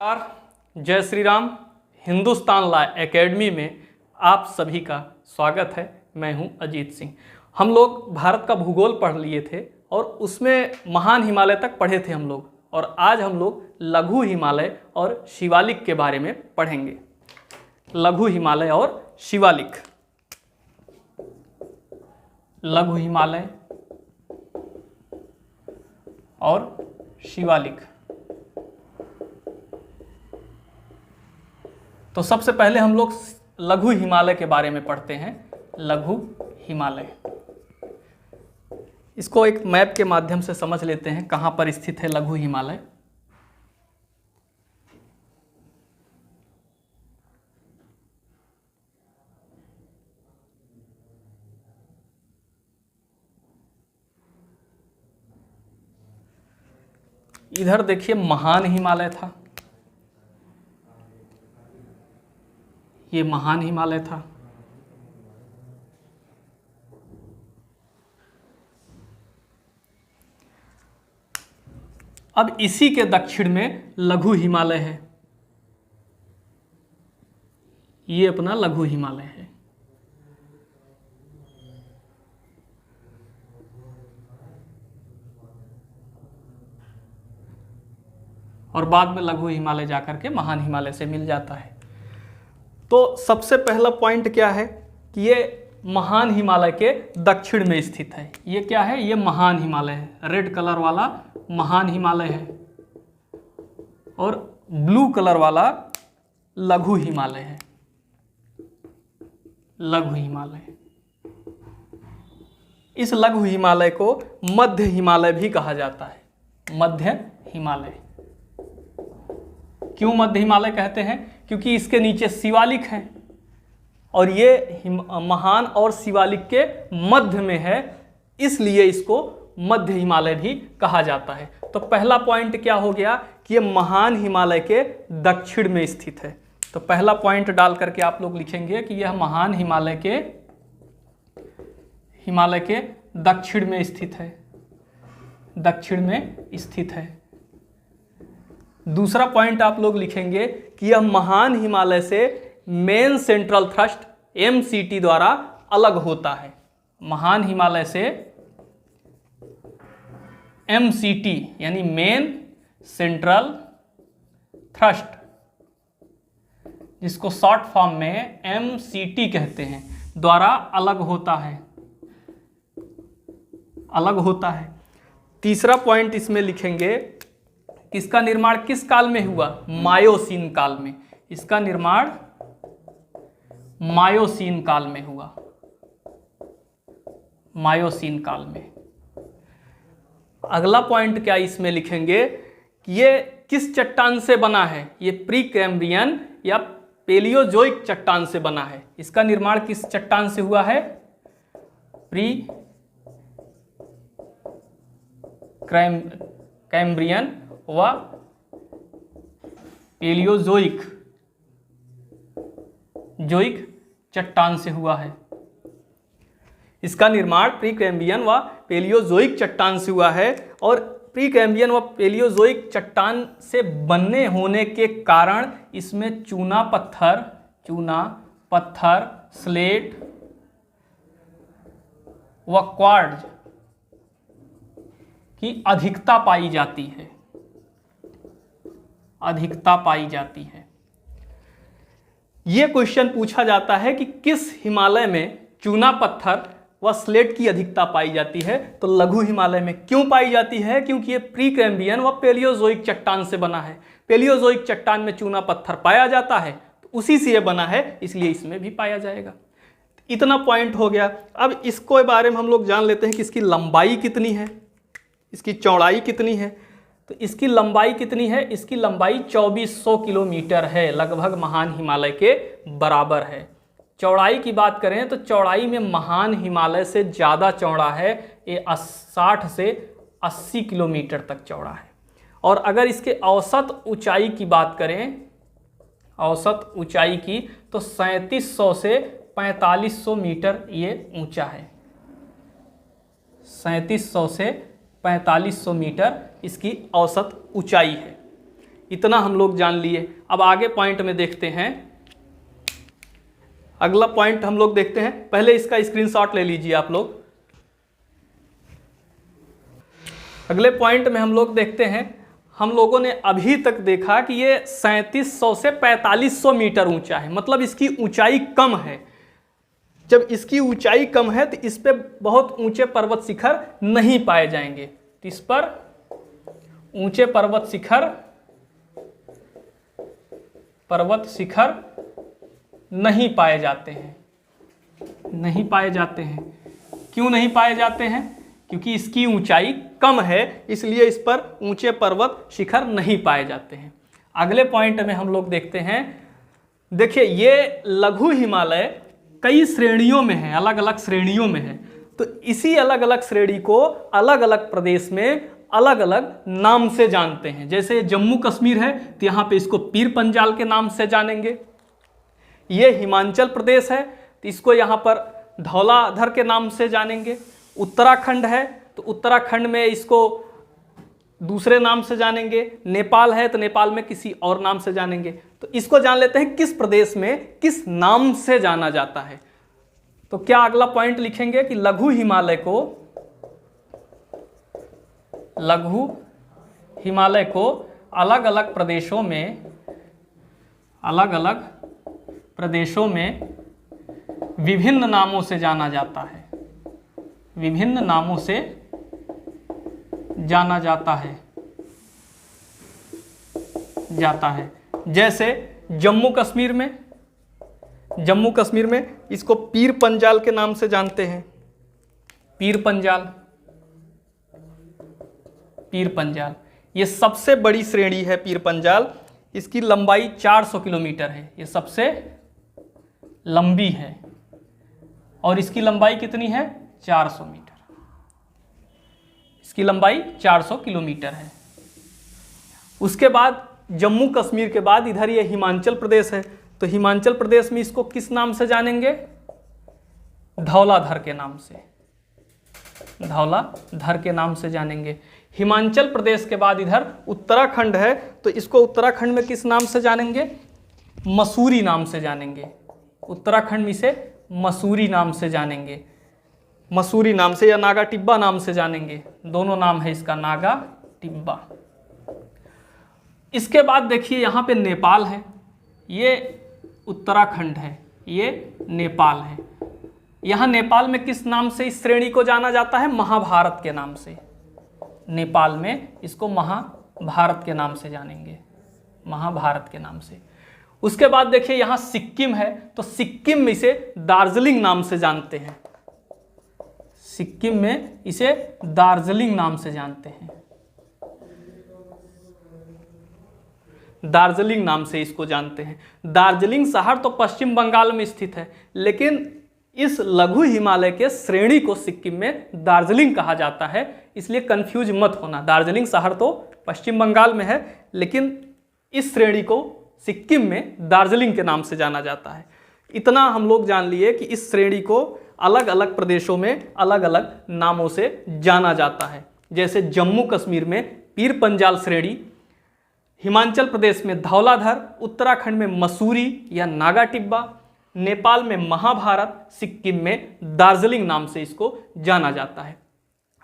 नमस्कार, जय Shri Ram. Hindustan law academy में आप सभी का स्वागत है। मैं हूं अजीत सिंह। हम लोग भारत का भूगोल पढ़ लिए थे और उसमें महान हिमालय तक पढ़े थे हम लोग, और आज हम लोग लघु हिमालय और शिवालिक के बारे में पढ़ेंगे। लघु हिमालय और शिवालिक। लघु हिमालय और शिवालिक। तो सबसे पहले हम लोग लघु हिमालय के बारे में पढ़ते हैं। लघु हिमालय, इसको एक मैप के माध्यम से समझ लेते हैं कहाँ पर स्थित है लघु हिमालय। इधर देखिए महान हिमालय था, ये महान हिमालय था। अब इसी के दक्षिण में लघु हिमालय है, ये अपना लघु हिमालय है। और बाद में लघु हिमालय जाकर के महान हिमालय से मिल जाता है। तो सबसे पहला पॉइंट क्या है कि ये महान हिमालय के दक्षिण में स्थित है। ये क्या है? ये महान हिमालय है, रेड कलर वाला महान हिमालय है, और ब्लू कलर वाला लघु हिमालय है। लघु हिमालय, इस लघु हिमालय को मध्य हिमालय भी कहा जाता है। मध्य हिमालय। क्यों मध्य हिमालय कहते हैं? क्योंकि इसके नीचे शिवालिक है और ये महान और शिवालिक के मध्य में है, इसलिए इसको मध्य हिमालय भी कहा जाता है। तो पहला पॉइंट क्या हो गया कि ये महान हिमालय के दक्षिण में स्थित है। तो पहला पॉइंट डाल करके आप लोग लिखेंगे कि यह महान हिमालय के दक्षिण में स्थित है। दक्षिण में स्थित है। दूसरा पॉइंट आप लोग लिखेंगे कि यह महान हिमालय से मेन सेंट्रल थ्रस्ट MCT द्वारा अलग होता है। महान हिमालय से MCT यानी मेन सेंट्रल थ्रस्ट, जिसको शॉर्ट फॉर्म में MCT कहते हैं, द्वारा अलग होता है। अलग होता है। तीसरा पॉइंट इसमें लिखेंगे, इसका निर्माण किस काल में हुआ? मायोसीन काल में। इसका निर्माण मायोसीन काल में हुआ। मायोसीन काल में। अगला पॉइंट क्या इसमें लिखेंगे कि ये किस चट्टान से बना है? ये प्री कैम्ब्रियन या पेलियोजोइक चट्टान से बना है। इसका निर्माण किस चट्टान से हुआ है? प्री कैम्ब्रियन व पेलियोजोइक चट्टान से हुआ है। इसका निर्माण प्री कैम्ब्रियन व पेलियोजोइक चट्टान से हुआ है, और प्री कैम्ब्रियन व पेलियोजोइक चट्टान से बनने होने के कारण इसमें चूना पत्थर, स्लेट व क्वार्ट्ज की अधिकता पाई जाती है। अधिकता पाई जाती है। यह क्वेश्चन पूछा जाता है कि किस हिमालय में चूना पत्थर व स्लेट की अधिकता पाई जाती है? तो लघु हिमालय में। क्यों पाई जाती है? क्योंकि यह प्री कैम्ब्रियन व पेलियोजोइक चट्टान से बना है। पेलियोजोइक चट्टान में चूना पत्थर पाया जाता है, तो उसी से यह बना है, इसलिए इसमें भी पाया जाएगा। इतना पॉइंट हो गया। अब इसको बारे में हम लोग जान लेते हैं कि इसकी लंबाई कितनी है, इसकी चौड़ाई कितनी है। तो इसकी लंबाई कितनी है? इसकी लंबाई 2400 किलोमीटर है, लगभग महान हिमालय के बराबर है। चौड़ाई की बात करें तो चौड़ाई में महान हिमालय से ज़्यादा चौड़ा है। ये 60 से 80 किलोमीटर तक चौड़ा है। और अगर इसके औसत ऊंचाई की बात करें, औसत ऊंचाई की, तो 3700 से 4500 मीटर ये ऊंचा है। 3700 से 4500 मीटर इसकी औसत ऊंचाई है। इतना हम लोग जान लिए। अब आगे पॉइंट में देखते हैं, अगला पॉइंट हम लोग देखते हैं। पहले इसका स्क्रीनशॉट ले लीजिए आप लोग। अगले पॉइंट में हम लोग देखते हैं, हम लोगों ने अभी तक देखा कि ये 3700 से 4500 मीटर ऊंचा है, मतलब इसकी ऊंचाई कम है। जब इसकी ऊंचाई कम है तो इस पे बहुत ऊंचे पर्वत शिखर नहीं पाए जाएंगे, तो इस पर ऊंचे पर्वत शिखर नहीं पाए जाते हैं, नहीं पाए जाते हैं। क्यों नहीं पाए जाते हैं? क्योंकि इसकी ऊंचाई कम है, इसलिए इस पर ऊंचे पर्वत शिखर नहीं पाए जाते हैं। अगले पॉइंट में हम लोग देखते हैं, देखिए ये लघु हिमालय कई श्रेणियों में है, अलग अलग श्रेणियों में है। तो इसी अलग अलग श्रेणी को अलग अलग प्रदेश में अलग अलग नाम से जानते हैं। जैसे जम्मू कश्मीर है तो यहाँ पे इसको पीर पंजाल के नाम से जानेंगे। ये हिमाचल प्रदेश है तो इसको यहाँ पर धौलाधर के नाम से जानेंगे। उत्तराखंड है तो उत्तराखंड में इसको दूसरे नाम से जानेंगे। नेपाल है तो नेपाल में किसी और नाम से जानेंगे। तो इसको जान लेते हैं किस प्रदेश में किस नाम से जाना जाता है। तो क्या अगला पॉइंट लिखेंगे कि लघु हिमालय को अलग अलग प्रदेशों में विभिन्न नामों से जाना जाता है, विभिन्न नामों से जाना जाता है। जैसे जम्मू कश्मीर में इसको पीर पंजाल के नाम से जानते हैं। पीर पंजाल ये सबसे बड़ी श्रेणी है। पीर पंजाल, इसकी लंबाई 400 किलोमीटर है, ये सबसे लंबी है। और इसकी लंबाई कितनी है? 400 मीटर। इसकी लंबाई 400 किलोमीटर है। उसके बाद जम्मू कश्मीर के बाद इधर ये हिमाचल प्रदेश है। तो हिमाचल प्रदेश में इसको किस नाम से जानेंगे? धौलाधर के नाम से, धौलाधर के नाम से जानेंगे। हिमाचल प्रदेश के बाद इधर उत्तराखंड है तो इसको उत्तराखंड में किस नाम से जानेंगे? मसूरी नाम से जानेंगे। उत्तराखंड में इसे मसूरी नाम से जानेंगे, मसूरी नाम से या नागा टिब्बा नाम से जानेंगे। दोनों नाम है इसका, नागा टिब्बा। इसके बाद देखिए यहाँ पे नेपाल है, ये उत्तराखंड है, ये नेपाल है। यहाँ नेपाल में किस नाम से इस श्रेणी को जाना जाता है? महाभारत के नाम से। नेपाल में इसको महाभारत के नाम से जानेंगे, महाभारत के नाम से। उसके बाद देखिए यहाँ सिक्किम है तो सिक्किम में इसे दार्जिलिंग नाम से जानते हैं। सिक्किम में इसे दार्जिलिंग नाम से जानते हैं, दार्जिलिंग नाम से इसको जानते हैं। दार्जिलिंग शहर तो पश्चिम बंगाल में स्थित है, लेकिन इस लघु हिमालय के श्रेणी को सिक्किम में दार्जिलिंग कहा जाता है, इसलिए कंफ्यूज मत होना। दार्जिलिंग शहर तो पश्चिम बंगाल में है, लेकिन इस श्रेणी को सिक्किम में दार्जिलिंग के नाम से जाना जाता है। इतना हम लोग जान लिए कि इस श्रेणी को अलग अलग प्रदेशों में अलग अलग नामों से जाना जाता है। जैसे जम्मू कश्मीर में पीर पंजाल श्रेणी, हिमाचल प्रदेश में धौलाधर, उत्तराखंड में मसूरी या नागा टिब्बा, नेपाल में महाभारत, सिक्किम में दार्जिलिंग नाम से इसको जाना जाता है।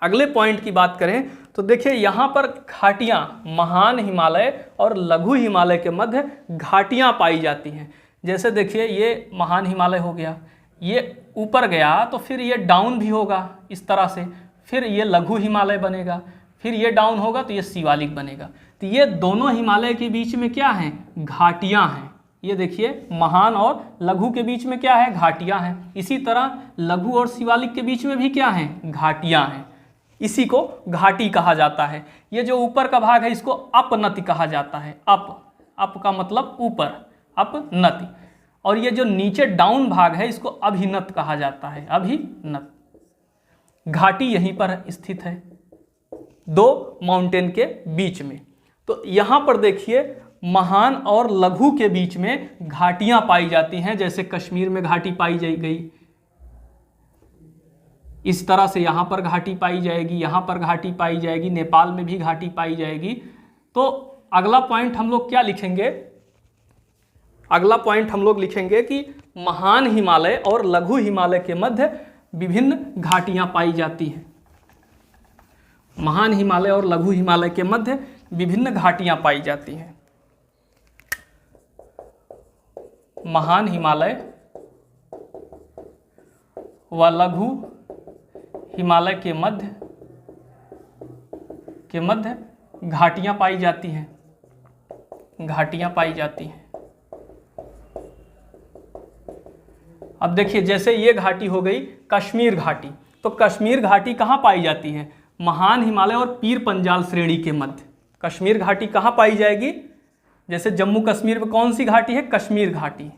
अगले पॉइंट की बात करें तो देखिए यहाँ पर घाटियाँ, महान हिमालय और लघु हिमालय के मध्य घाटियाँ पाई जाती हैं। जैसे देखिए ये महान हिमालय हो गया, ये ऊपर गया तो फिर ये डाउन भी होगा इस तरह से, फिर ये लघु हिमालय बनेगा, फिर ये डाउन होगा तो ये शिवालिक बनेगा। तो ये दोनों हिमालय के बीच में क्या हैं? घाटियाँ हैं। ये देखिए महान और लघु के बीच में क्या है? घाटियाँ हैं। इसी तरह लघु और शिवालिक के बीच में भी क्या हैं? घाटियाँ हैं। इसी को घाटी कहा जाता है। ये जो ऊपर का भाग है इसको अपनति कहा जाता है। अप का मतलब ऊपर, अपनति। और ये जो नीचे डाउन भाग है इसको अभिनत कहा जाता है, अभिनत। घाटी यहीं पर स्थित है, दो माउंटेन के बीच में। तो यहाँ पर देखिए महान और लघु के बीच में घाटियां पाई जाती हैं। जैसे कश्मीर में घाटी पाई गई, इस तरह से यहाँ पर घाटी पाई जाएगी, यहाँ पर घाटी पाई जाएगी, नेपाल में भी घाटी पाई जाएगी। तो अगला पॉइंट हम लोग क्या लिखेंगे, अगला पॉइंट हम लोग लिखेंगे कि महान हिमालय और लघु हिमालय के मध्य विभिन्न घाटियां पाई जाती हैं। महान हिमालय और लघु हिमालय के मध्य विभिन्न घाटियां पाई जाती हैं। महान हिमालय व लघु हिमालय के मध्य घाटियां पाई जाती हैं, घाटियां पाई जाती हैं। अब देखिए, जैसे ये घाटी हो गई कश्मीर घाटी, तो कश्मीर घाटी कहाँ पाई जाती है? महान हिमालय और पीर पंजाल श्रेणी के मध्य। कश्मीर घाटी कहाँ पाई जाएगी? जैसे जम्मू कश्मीर में कौन सी घाटी है? कश्मीर घाटी,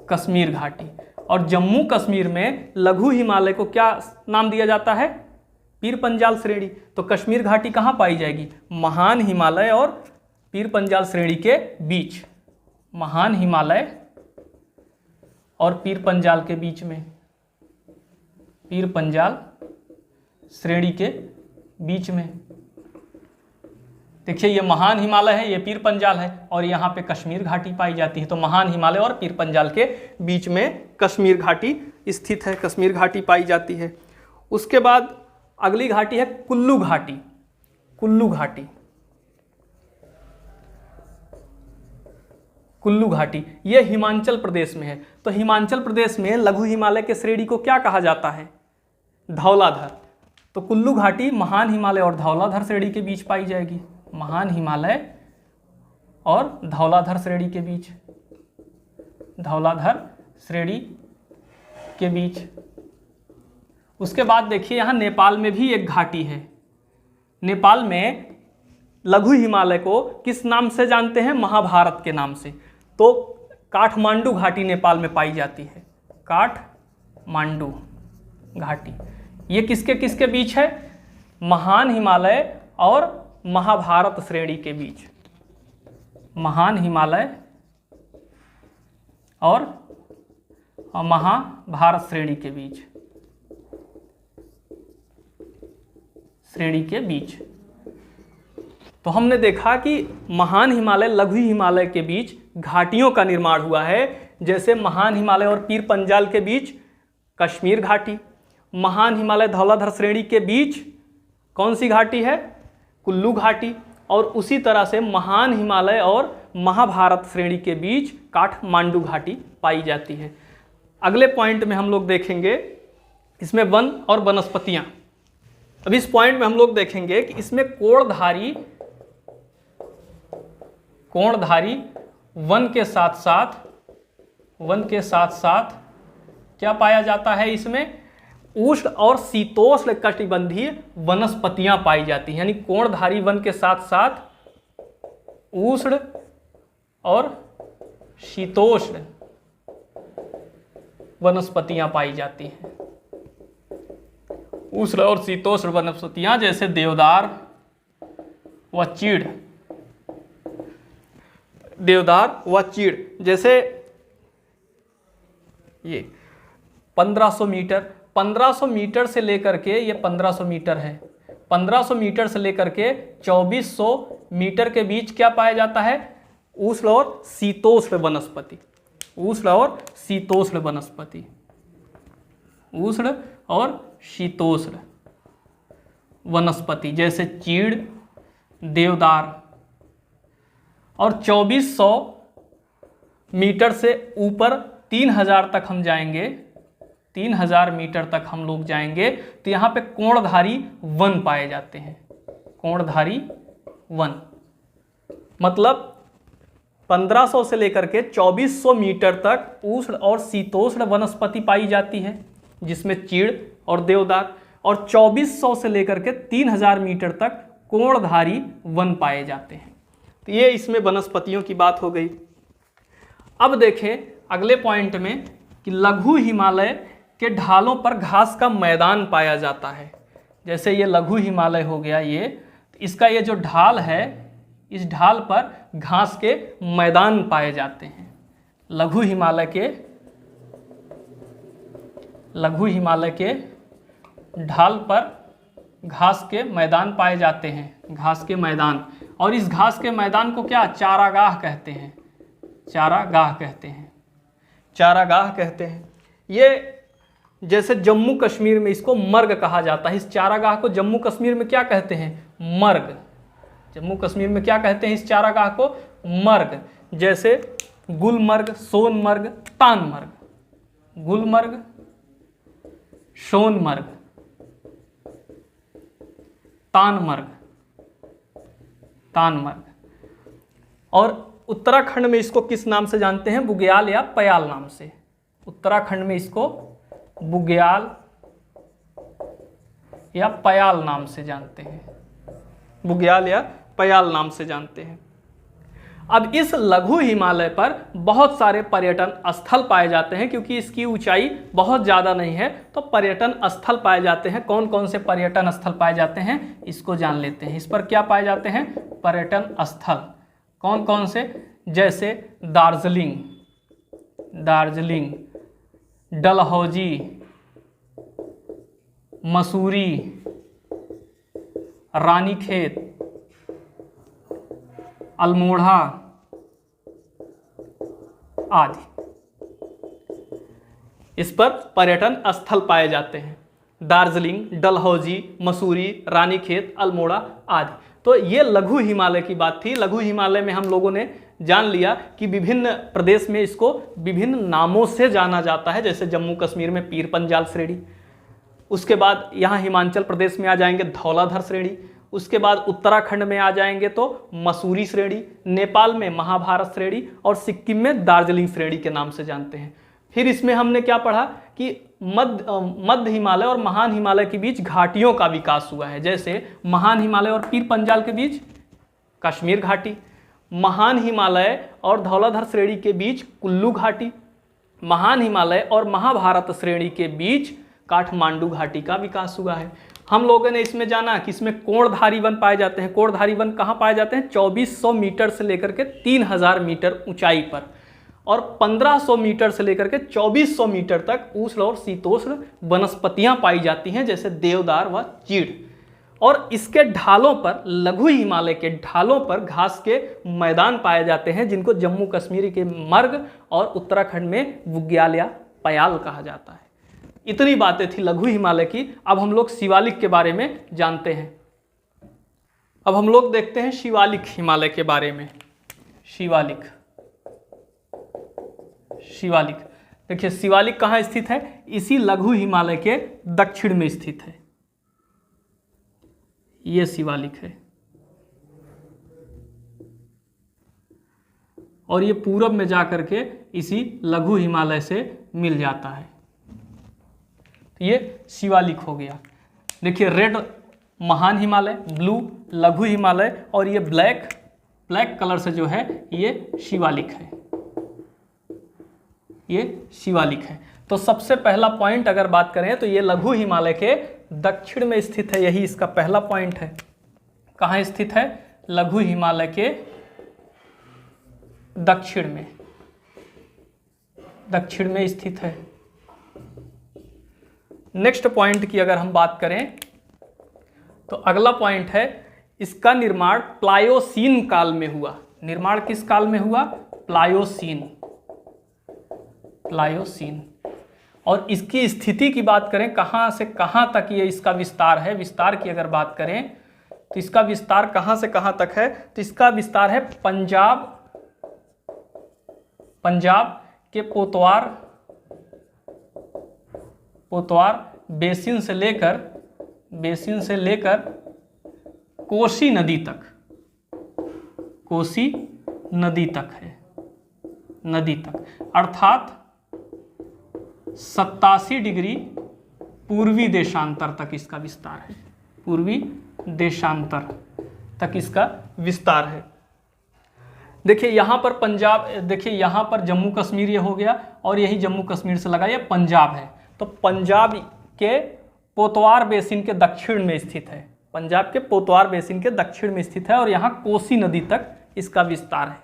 कश्मीर घाटी। और जम्मू कश्मीर में लघु हिमालय को क्या नाम दिया जाता है? पीर पंजाल श्रेणी। तो कश्मीर घाटी कहाँ पाई जाएगी? महान हिमालय और पीर पंजाल श्रेणी के बीच, महान हिमालय और पीर पंजाल के बीच में, पीर पंजाल श्रेणी के बीच में। देखिए, ये महान हिमालय है, ये पीर पंजाल है, और यहाँ पे कश्मीर घाटी पाई जाती है। तो महान हिमालय और पीर पंजाल के बीच में कश्मीर घाटी स्थित है, कश्मीर घाटी पाई जाती है। उसके बाद अगली घाटी है कुल्लू घाटी। कुल्लू घाटी, कुल्लू घाटी ये हिमाचल प्रदेश में है। तो हिमाचल प्रदेश में लघु हिमालय के श्रेणी को क्या कहा जाता है? धौलाधर। तो कुल्लू घाटी महान हिमालय और धौलाधर श्रेणी के बीच पाई जाएगी, महान हिमालय और धौलाधर श्रेणी के बीच, धौलाधर श्रेणी के बीच। उसके बाद देखिए, यहाँ नेपाल में भी एक घाटी है। नेपाल में लघु हिमालय को किस नाम से जानते हैं? महाभारत के नाम से। तो काठमांडू घाटी नेपाल में पाई जाती है, काठमांडू घाटी। ये किसके किसके बीच है? महान हिमालय और महाभारत श्रेणी के बीच, महान हिमालय और महाभारत श्रेणी के बीच, श्रेणी के बीच। तो हमने देखा कि महान हिमालय लघु हिमालय के बीच घाटियों का निर्माण हुआ है। जैसे महान हिमालय और पीर पंजाल के बीच कश्मीर घाटी, महान हिमालय धौलाधर श्रेणी के बीच कौन सी घाटी है? कुल्लू घाटी। और उसी तरह से महान हिमालय और महाभारत श्रेणी के बीच काठमांडू घाटी पाई जाती है। अगले पॉइंट में हम लोग देखेंगे इसमें वन और वनस्पतियां। अब इस पॉइंट में हम लोग देखेंगे कि इसमें कोणधारी वन के साथ साथ क्या पाया जाता है? इसमें उष्ण और शीतोष्ण कटिबंधीय वनस्पतियां पाई जाती हैं। यानी कोणधारी वन के साथ साथ उष्ण और शीतोष्ण वनस्पतियां पाई जाती हैं। उष्ण और शीतोष्ण वनस्पतियां जैसे देवदार व चीड़, देवदार व चीड़। जैसे ये 1500 मीटर से लेकर के, ये 1500 मीटर है, 1500 मीटर से लेकर के 2400 मीटर के बीच क्या पाया जाता है? उष्ण और शीतोष्ण वनस्पति, उष्ण और शीतोष्ण वनस्पति, उष्ण और शीतोष्ण वनस्पति जैसे चीड़, देवदार। और 2400 मीटर से ऊपर 3000 तक हम जाएंगे, 3000 मीटर तक हम लोग जाएंगे तो यहाँ पे कोणधारी वन पाए जाते हैं, कोणधारी वन। मतलब 1500 से लेकर के 2400 मीटर तक उष्ण और शीतोष्ण वनस्पति पाई जाती है जिसमें चीड़ और देवदार, और 2400 से लेकर के 3000 मीटर तक कोणधारी वन पाए जाते हैं। तो ये इसमें वनस्पतियों की बात हो गई। अब देखें अगले पॉइंट में कि लघु हिमालय के ढालों पर घास का मैदान पाया जाता है। जैसे ये लघु हिमालय हो गया, ये इसका ये जो ढाल है, इस ढाल पर घास के मैदान पाए जाते हैं। लघु हिमालय के ढाल पर घास के मैदान पाए जाते हैं, घास के मैदान। और इस घास के मैदान को क्या चारागाह कहते हैं, चारागाह कहते हैं, चारागाह कहते हैं। ये जैसे जम्मू कश्मीर में इसको मर्ग कहा जाता है, इस चारागाह को जम्मू कश्मीर में क्या कहते हैं, मर्ग। जम्मू कश्मीर में क्या कहते हैं इस चारागाह को, मर्ग। जैसे गुलमर्ग, सोनमर्ग, तानमर्ग, गुलमर्ग, सोनमर्ग, तानमर्ग, तानमर्ग। और उत्तराखंड में इसको किस नाम से जानते हैं, बुग्याल या पयाल नाम से। उत्तराखंड में इसको बुग्याल या पयाल नाम से जानते हैं, बुग्याल या पयाल नाम से जानते हैं। अब इस लघु हिमालय पर बहुत सारे पर्यटन स्थल पाए जाते हैं, क्योंकि इसकी ऊंचाई बहुत ज़्यादा नहीं है, तो पर्यटन स्थल पाए जाते हैं। कौन कौन से पर्यटन स्थल पाए जाते हैं इसको जान लेते हैं। इस पर क्या पाए जाते हैं, पर्यटन स्थल। कौन कौन से, जैसे दार्जिलिंग, दार्जिलिंग, डलहौजी, मसूरी, रानीखेत, अल्मोड़ा आदि, इस पर पर्यटन स्थल पाए जाते हैं। दार्जिलिंग, डलहौजी, मसूरी, रानीखेत, अल्मोड़ा आदि। तो ये लघु हिमालय की बात थी। लघु हिमालय में हम लोगों ने जान लिया कि विभिन्न प्रदेश में इसको विभिन्न नामों से जाना जाता है। जैसे जम्मू कश्मीर में पीर पंजाल श्रेणी, उसके बाद यहाँ हिमाचल प्रदेश में आ जाएंगे धौलाधर श्रेणी, उसके बाद उत्तराखंड में आ जाएंगे तो मसूरी श्रेणी, नेपाल में महाभारत श्रेणी और सिक्किम में दार्जिलिंग श्रेणी के नाम से जानते हैं। फिर इसमें हमने क्या पढ़ा कि मध्य हिमालय और महान हिमालय के बीच घाटियों का विकास हुआ है। जैसे महान हिमालय और पीर पंजाल के बीच कश्मीर घाटी, महान हिमालय और धौलाधर श्रेणी के बीच कुल्लू घाटी, महान हिमालय और महाभारत श्रेणी के बीच काठमांडू घाटी का विकास हुआ है। हम लोगों ने इसमें जाना कि इसमें कोणधारी वन पाए जाते हैं। कोणधारी वन कहाँ पाए जाते हैं, 2400 मीटर से लेकर के 3000 मीटर ऊंचाई पर, और 1500 मीटर से लेकर के 2400 मीटर तक उष्ण और शीतोष्ण वनस्पतियां पाई जाती हैं, जैसे देवदार व चीड़। और इसके ढालों पर, लघु हिमालय के ढालों पर घास के मैदान पाए जाते हैं, जिनको जम्मू कश्मीर के मर्ग और उत्तराखंड में बुग्याल या पयाल कहा जाता है। इतनी बातें थी लघु हिमालय की। अब हम लोग शिवालिक के बारे में जानते हैं। अब हम लोग देखते हैं शिवालिक हिमालय के बारे में। शिवालिक, शिवालिक देखिए, शिवालिक कहाँ स्थित है, इसी लघु हिमालय के दक्षिण में स्थित है। ये शिवालिक है और ये पूरब में जाकर के इसी लघु हिमालय से मिल जाता है। तो ये शिवालिक हो गया। देखिए, रेड महान हिमालय, ब्लू लघु हिमालय, और ये ब्लैक कलर से जो है ये शिवालिक है, ये शिवालिक है। तो सबसे पहला पॉइंट अगर बात करें तो ये लघु हिमालय के दक्षिण में स्थित है, यही इसका पहला पॉइंट है। कहाँ स्थित है, लघु हिमालय के दक्षिण में, दक्षिण में स्थित है। नेक्स्ट पॉइंट की अगर हम बात करें तो अगला पॉइंट है, इसका निर्माण प्लायोसीन काल में हुआ। निर्माण किस काल में हुआ, प्लायोसीन, प्लायोसीन। और इसकी स्थिति की बात करें, कहाँ से कहाँ तक ये इसका विस्तार है, विस्तार की अगर बात करें तो इसका विस्तार कहाँ से कहाँ तक है, तो इसका विस्तार है पंजाब के पोतवार बेसिन से लेकर कोसी नदी तक, कोसी नदी तक है, नदी तक, अर्थात 87 डिग्री पूर्वी देशांतर तक इसका विस्तार है, पूर्वी देशांतर तक इसका विस्तार है। देखिए यहाँ पर पंजाब, देखिए यहाँ पर जम्मू कश्मीर ये हो गया, और यही जम्मू कश्मीर से लगा ये पंजाब है। तो पंजाब के पोतवार बेसिन के दक्षिण में स्थित है, पंजाब के पोतवार बेसिन के दक्षिण में स्थित है, और यहाँ कोसी नदी तक इसका विस्तार है,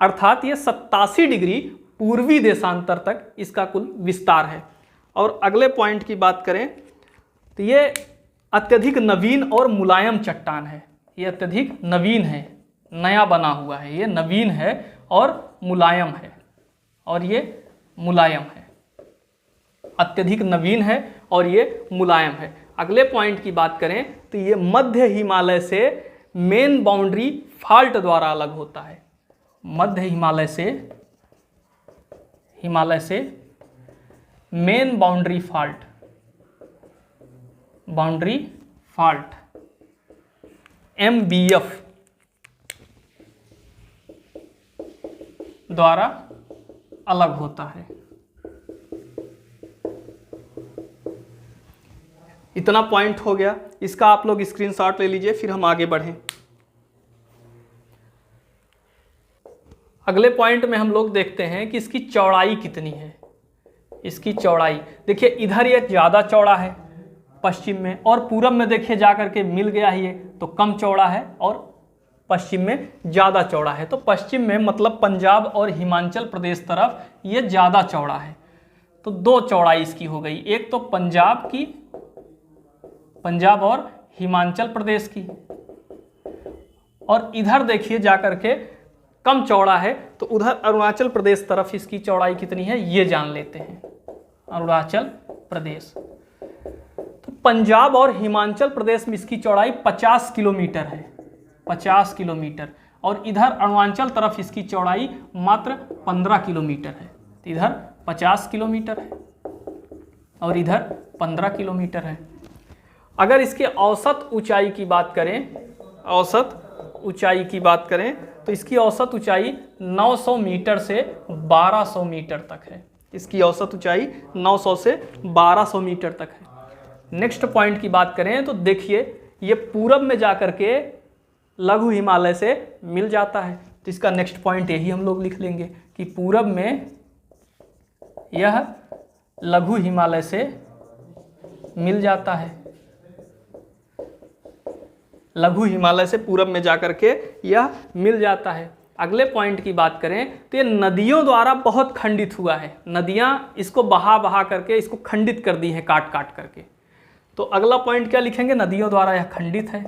अर्थात ये 87 डिग्री पूर्वी देशांतर तक इसका कुल विस्तार है। और अगले पॉइंट की बात करें तो ये अत्यधिक नवीन और मुलायम चट्टान है। ये अत्यधिक नवीन है, नया बना हुआ है, ये नवीन है और मुलायम है, और ये मुलायम है, अत्यधिक नवीन है और ये मुलायम है। अगले पॉइंट की बात करें तो ये मध्य हिमालय से मेन बाउंड्री फॉल्ट द्वारा अलग होता है। मध्य हिमालय से मेन बाउंड्री फॉल्ट MBF द्वारा अलग होता है। इतना पॉइंट हो गया, इसका आप लोग स्क्रीनशॉट ले लीजिए, फिर हम आगे बढ़ें। अगले पॉइंट में हम लोग देखते हैं कि इसकी चौड़ाई कितनी है। इसकी चौड़ाई देखिए, इधर ये ज़्यादा चौड़ा है पश्चिम में, और पूरब में देखिए जा करके मिल गया है, ये तो कम चौड़ा है और पश्चिम में ज़्यादा चौड़ा है। तो पश्चिम में मतलब पंजाब और हिमाचल प्रदेश तरफ ये ज़्यादा चौड़ा है। तो दो चौड़ाई इसकी हो गई, एक तो पंजाब और हिमाचल प्रदेश की, और इधर देखिए जा करके कम चौड़ा है, तो उधर अरुणाचल प्रदेश तरफ इसकी चौड़ाई कितनी है ये जान लेते हैं। अरुणाचल प्रदेश, तो पंजाब और हिमाचल प्रदेश में इसकी चौड़ाई 50 किलोमीटर है, 50 किलोमीटर, और इधर अरुणाचल तरफ इसकी चौड़ाई मात्र 15 किलोमीटर है। तो इधर 50 किलोमीटर है और इधर 15 किलोमीटर है। अगर इसके औसत ऊंचाई की बात करें, तो इसकी औसत ऊंचाई 900 मीटर से 1200 मीटर तक है। इसकी औसत ऊंचाई 900 से 1200 मीटर तक है। नेक्स्ट पॉइंट की बात करें तो देखिए, ये पूरब में जाकर के लघु हिमालय से मिल जाता है। तो इसका नेक्स्ट पॉइंट यही हम लोग लिख लेंगे कि पूरब में यह लघु हिमालय से मिल जाता है। लघु हिमालय से पूरब में जाकर के यह मिल जाता है। अगले पॉइंट की बात करें तो ये नदियों द्वारा बहुत खंडित हुआ है। नदियां इसको बहा करके इसको खंडित कर दी हैं, काट करके। तो अगला पॉइंट क्या लिखेंगे, नदियों द्वारा यह खंडित है।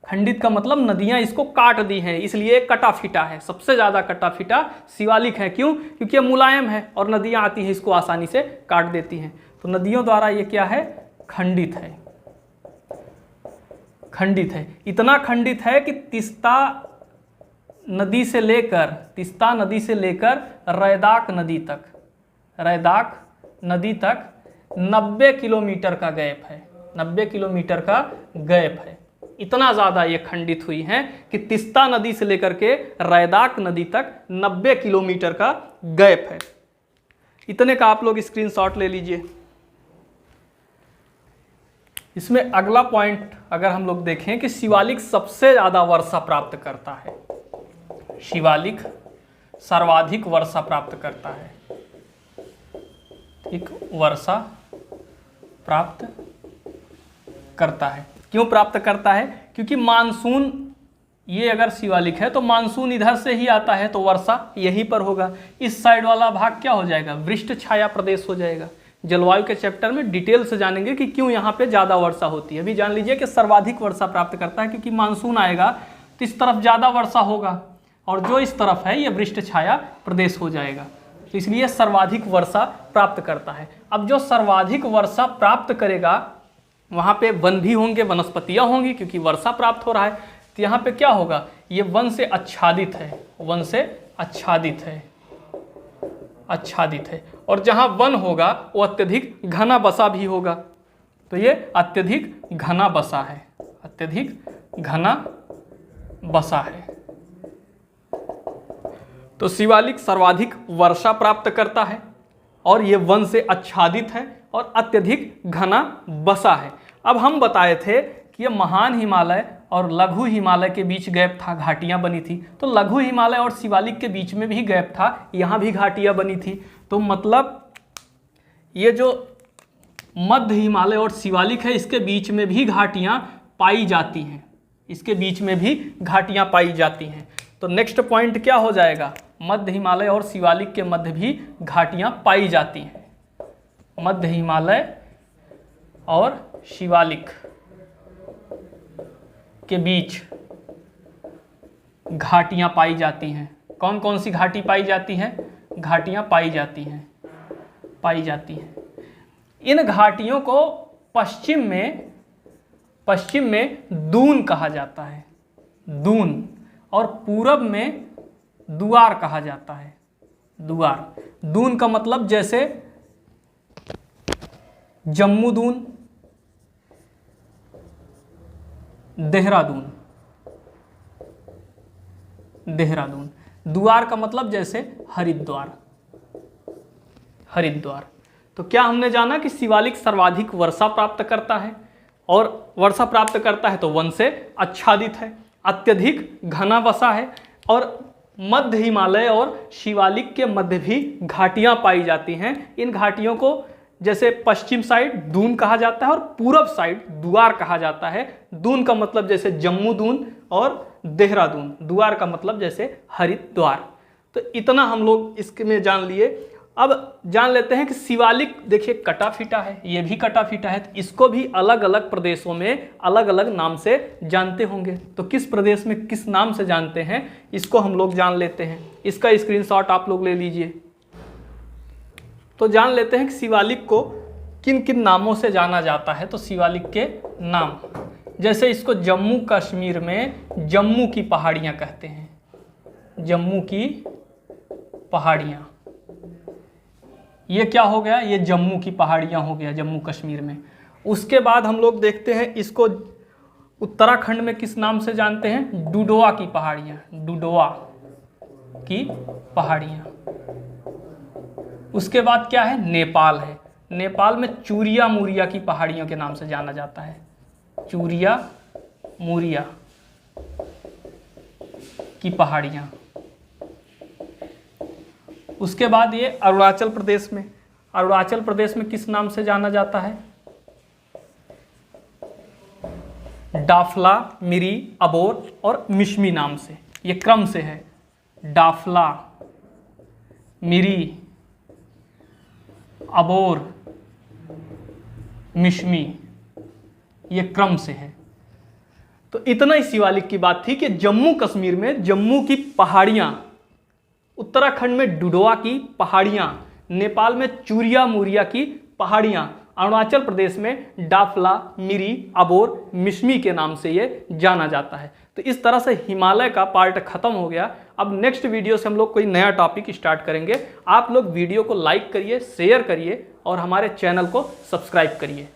खंडित का मतलब नदियां इसको काट दी हैं, इसलिए कटा फिटा है। सबसे ज़्यादा कटा फिटा शिवालिक है। क्यों? क्योंकि ये मुलायम है और नदियां आती हैं इसको आसानी से काट देती हैं। तो नदियों द्वारा ये क्या है, खंडित है। खंडित है, इतना खंडित है कि तीस्ता नदी से लेकर रैदाक नदी तक 90 किलोमीटर का गैप है। 90 किलोमीटर का गैप है। इतना ज़्यादा ये खंडित हुई हैं कि तीस्ता नदी से लेकर के रैदाक नदी तक 90 किलोमीटर का गैप है। इतने का आप लोग स्क्रीनशॉट ले लीजिए। इसमें अगला पॉइंट अगर हम लोग देखें कि शिवालिक सबसे ज़्यादा वर्षा प्राप्त करता है। शिवालिक सर्वाधिक वर्षा प्राप्त करता है। ठीक, वर्षा प्राप्त करता है। क्यों प्राप्त करता है? क्योंकि मानसून, ये अगर शिवालिक है तो मानसून इधर से ही आता है, तो वर्षा यहीं पर होगा। इस साइड वाला भाग क्या हो जाएगा, वृष्ट छाया प्रदेश हो जाएगा। जलवायु के चैप्टर में डिटेल से जानेंगे कि क्यों यहाँ पे ज़्यादा वर्षा होती है। अभी जान लीजिए कि सर्वाधिक वर्षा प्राप्त करता है क्योंकि मानसून आएगा तो इस तरफ ज़्यादा वर्षा होगा, और जो इस तरफ है ये वृष्ट छाया प्रदेश हो जाएगा। तो इसलिए सर्वाधिक वर्षा प्राप्त करता है। अब जो सर्वाधिक वर्षा प्राप्त करेगा वहाँ पे वन भी होंगे, वनस्पतियाँ होंगी, क्योंकि वर्षा प्राप्त हो रहा है। तो यहाँ पे क्या होगा, ये वन से आच्छादित है, वन से आच्छादित है। और जहाँ वन होगा वो अत्यधिक घना बसा भी होगा। तो ये अत्यधिक घना बसा है, अत्यधिक घना बसा है। तो शिवालिक सर्वाधिक वर्षा प्राप्त करता है और ये वन से आच्छादित है और अत्यधिक घना बसा है। अब हम बताए थे कि ये महान हिमालय और लघु हिमालय के बीच गैप था, घाटियां बनी थी। तो लघु हिमालय और शिवालिक के बीच में भी गैप था, यहाँ भी घाटियां बनी थी। तो मतलब ये जो मध्य हिमालय और शिवालिक है इसके बीच में भी घाटियां पाई जाती हैं, इसके बीच में भी घाटियां पाई जाती हैं। तो नेक्स्ट पॉइंट क्या हो जाएगा, मध्य हिमालय और शिवालिक के मध्य भी घाटियां पाई जाती हैं। मध्य हिमालय और शिवालिक के बीच घाटियां पाई जाती हैं। कौन कौन सी घाटी पाई जाती हैं? घाटियां पाई जाती हैं। इन घाटियों को पश्चिम में दून कहा जाता है, दून, और पूरब में दुआर कहा जाता है, दुआर। दून का मतलब जैसे जम्मू दून, देहरादून। दुआर का मतलब जैसे हरिद्वार। तो क्या हमने जाना कि शिवालिक सर्वाधिक वर्षा प्राप्त करता है, और वर्षा प्राप्त करता है तो वन से आच्छादित है, अत्यधिक घना वसा है, और मध्य हिमालय और शिवालिक के मध्य भी घाटियां पाई जाती हैं। इन घाटियों को जैसे पश्चिम साइड दून कहा जाता है और पूरब साइड दुआर कहा जाता है। दून का मतलब जैसे जम्मू दून और देहरादून, दुआर का मतलब जैसे हरिद्वार। तो इतना हम लोग इसमें जान लिए। अब जान लेते हैं कि शिवालिक देखिए कटा फीटा है, ये भी कटा फीटा है, तो इसको भी अलग अलग प्रदेशों में अलग अलग नाम से जानते होंगे। तो किस प्रदेश में किस नाम से जानते हैं, इसको हम लोग जान लेते हैं। इसका स्क्रीनशॉट आप लोग ले लीजिए। तो जान लेते हैं कि शिवालिक को किन किन नामों से जाना जाता है। तो शिवालिक के नाम, जैसे इसको जम्मू कश्मीर में जम्मू की पहाड़ियाँ कहते हैं, जम्मू की पहाड़ियाँ। ये क्या हो गया? ये जम्मू की पहाड़ियाँ हो गया, जम्मू कश्मीर में। उसके बाद हम लोग देखते हैं इसको उत्तराखंड में किस नाम से जानते हैं? डुडोआ की पहाड़ियाँ, डुडोआ की पहाड़ियाँ। उसके बाद क्या है? नेपाल है। नेपाल में चूरिया मुरिया की पहाड़ियों के नाम से जाना जाता है, चूरिया मुरिया की पहाड़ियाँ। उसके बाद ये अरुणाचल प्रदेश में, अरुणाचल प्रदेश में किस नाम से जाना जाता है? डाफला, मिरी, अबोर और मिश्मी नाम से। ये क्रम से है, डाफला, मिरी, अबोर, मिश्मी, ये क्रम से है। तो इतना ही शिवालिक की बात थी कि जम्मू कश्मीर में जम्मू की पहाड़ियाँ, उत्तराखंड में डुडोआ की पहाड़ियाँ, नेपाल में चूरिया मुरिया की पहाड़ियाँ, अरुणाचल प्रदेश में डाफला, मिरी, अबोर, मिश्मी के नाम से ये जाना जाता है। तो इस तरह से हिमालय का पार्ट खत्म हो गया। अब नेक्स्ट वीडियो से हम लोग कोई नया टॉपिक स्टार्ट करेंगे। आप लोग वीडियो को लाइक करिए, शेयर करिए और हमारे चैनल को सब्सक्राइब करिए।